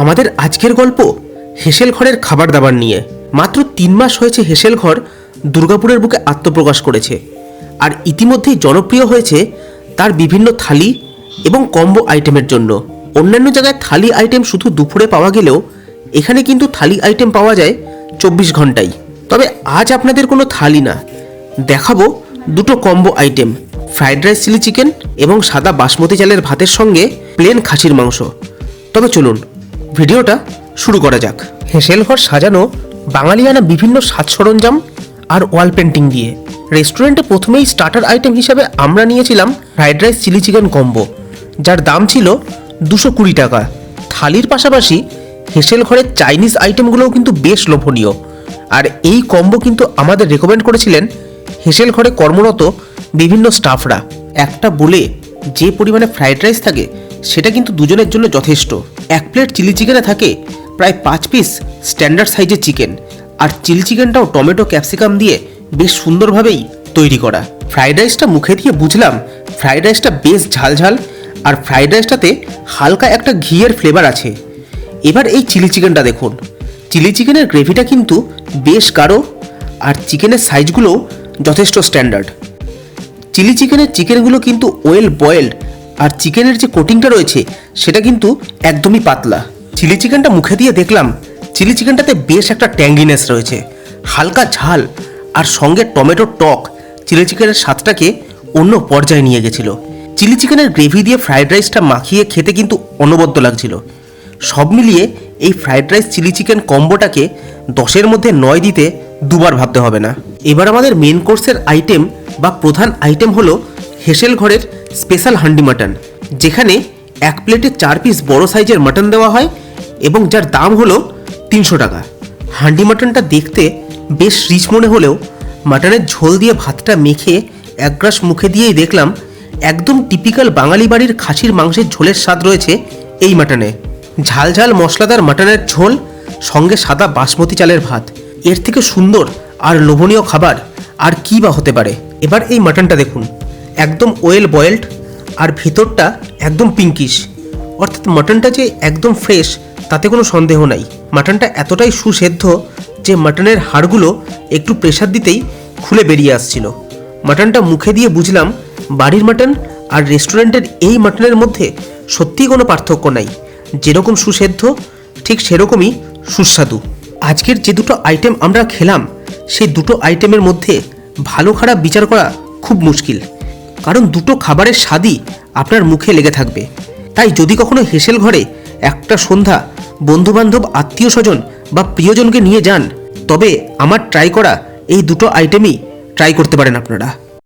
আমাদের আজকের গল্প হেসেল ঘরের খাবার দাবার নিয়ে। মাত্র 3 মাস হয়েছে হেসেল ঘর দুর্গাপুরের বুকে আত্মপ্রকাশ করেছে, আর ইতিমধ্যেই জনপ্রিয় হয়েছে তার বিভিন্ন থালি এবং কম্বো আইটেমের জন্য। অন্যান্য জায়গায় থালি আইটেম শুধু দুপুরে পাওয়া গেলেও এখানে কিন্তু থালি আইটেম পাওয়া যায় 24 ঘন্টাই। তবে আজ আপনাদের কোনো থালি না, দেখাবো দুটো combo item, fried rice chilli chicken এবং সাদা বাসমতি চালের ভাতের সঙ্গে প্লেন খাসির মাংস। তবে চলুন ভিডিওটা শুরু করা যাক। হেসেল ঘর সাজানো বাঙালিয়ানা বিভিন্ন সাজ সরঞ্জাম আর ওয়াল পেন্টিং দিয়ে। রেস্টুরেন্টে প্রথমেই স্টার্টার আইটেম হিসাবে আমরা নিয়েছিলাম fried rice chilli chicken combo, যার দাম ছিল 220 টাকা। থালির পাশাপাশি হেসেল ঘরের চাইনিজ আইটেমগুলোও কিন্তু বেশ লোভনীয়, আর এই কম্বো কিন্তু আমাদের রেকমেন্ড করেছিলেন হেসেল ঘরে কর্মরত বিভিন্ন স্টাফরা। একটা বলে যে পরিমাণে ফ্রাইড রাইস থাকে সেটা কিন্তু দুজনের জন্য যথেষ্ট। 1 প্লেট চিলি চিকেনে থাকে প্রায় 5 পিস স্ট্যান্ডার্ড সাইজের চিকেন, আর চিলি চিকেনটাও টমেটো ক্যাপসিকাম দিয়ে বেশ সুন্দরভাবেই তৈরি করা। ফ্রাইড রাইসটা মুখে দিয়ে বুঝলাম ফ্রাইড রাইসটা বেশ ঝালঝাল, আর ফ্রাইড রাইসটাতে হালকা একটা ঘিয়ের ফ্লেভার আছে। এবার এই চিলি চিকেনটা দেখুন, চিলি চিকেনের গ্রেভিটা কিন্তু বেশ গাঢ়, আর চিকেনের সাইজগুলো যথেষ্ট স্ট্যান্ডার্ড। চিলি চিকেনের চিকেনগুলো কিন্তু ওয়েল বয়েলড, আর চিকেনের যে কোটিংটা রয়েছে সেটা কিন্তু একদমই পাতলা। চিলি চিকেনটা মুখে দিয়ে দেখলাম চিলি চিকেনটাতে বেশ একটা ট্যাঙ্গিনেস রয়েছে, হালকা ঝাল, আর সঙ্গে টমেটোর টক চিলি চিকেনের স্বাদটাকে অন্য পর্যায়ে নিয়ে গেছিল। চিলি চিকেনের গ্রেভি দিয়ে ফ্রাইড রাইসটা মাখিয়ে খেতে কিন্তু অনবদ্য লাগছিল। সব মিলিয়ে এই ফ্রাইড রাইস চিলি চিকেন কম্বোটাকে 10-এর মধ্যে 9 দিতে দুবার ভাবতে হবে না। এবার আমাদের মেন কোর্সের আইটেম বা প্রধান আইটেম হলো হেসেল ঘরের স্পেশাল হান্ডি মাটন, যেখানে 1 প্লেটে 4 পিস বড় সাইজের মাটন দেওয়া হয় এবং যার দাম হলো 300 টাকা। হান্ডি মাটনটা দেখতে বেশ রিচ মনে হলেও মাটনের ঝোল দিয়ে ভাতটা মেখে এক গ্রাস মুখে দিয়েই দেখলাম একদম টিপিক্যাল বাঙালি বাড়ির খাসির মাংসের ঝোলের স্বাদ রয়েছে এই মাটনে। ঝাল ঝাল মশলাদার মাটনের ঝোল সঙ্গে সাদা বাসমতি চালের ভাত, এর থেকে সুন্দর আর লোভনীয় খাবার আর কী বা হতে পারে। এবার এই মাটনটা দেখুন, একদম ওয়েল বয়েলড, আর ভিতরটা একদম পিঙ্কিশ, অর্থাৎ মাটনটা যে একদম ফ্রেশ তাতে কোনো সন্দেহ নাই। মাটনটা এতটাই সুসেদ্ধ যে মাটনের হাড়গুলো একটু প্রেসার দিতেই খুলে বেরিয়ে আসছিল। মাটনটা মুখে দিয়ে বুঝলাম বাড়ির মাটন আর রেস্টুরেন্টের এই মাটনের মধ্যে সত্যিই কোনো পার্থক্য নাই। যেরকম সুসেদ্ধ ঠিক সেরকমই সুস্বাদু। আজকের যে দুটো আইটেম আমরা খেলাম সেই দুটো আইটেমের মধ্যে ভালো খারাপ বিচার করা খুব মুশকিল, কারণ দুটো খাবারের স্বাদই আপনার মুখে লেগে থাকবে। তাই যদি কখনো হেসেল ঘরে একটা সন্ধ্যা বন্ধুবান্ধব আত্মীয় স্বজন বা প্রিয়জনকে নিয়ে যান, তবে আমার ট্রাই করা এই দুটো আইটেমই ট্রাই করতে পারেন আপনারা।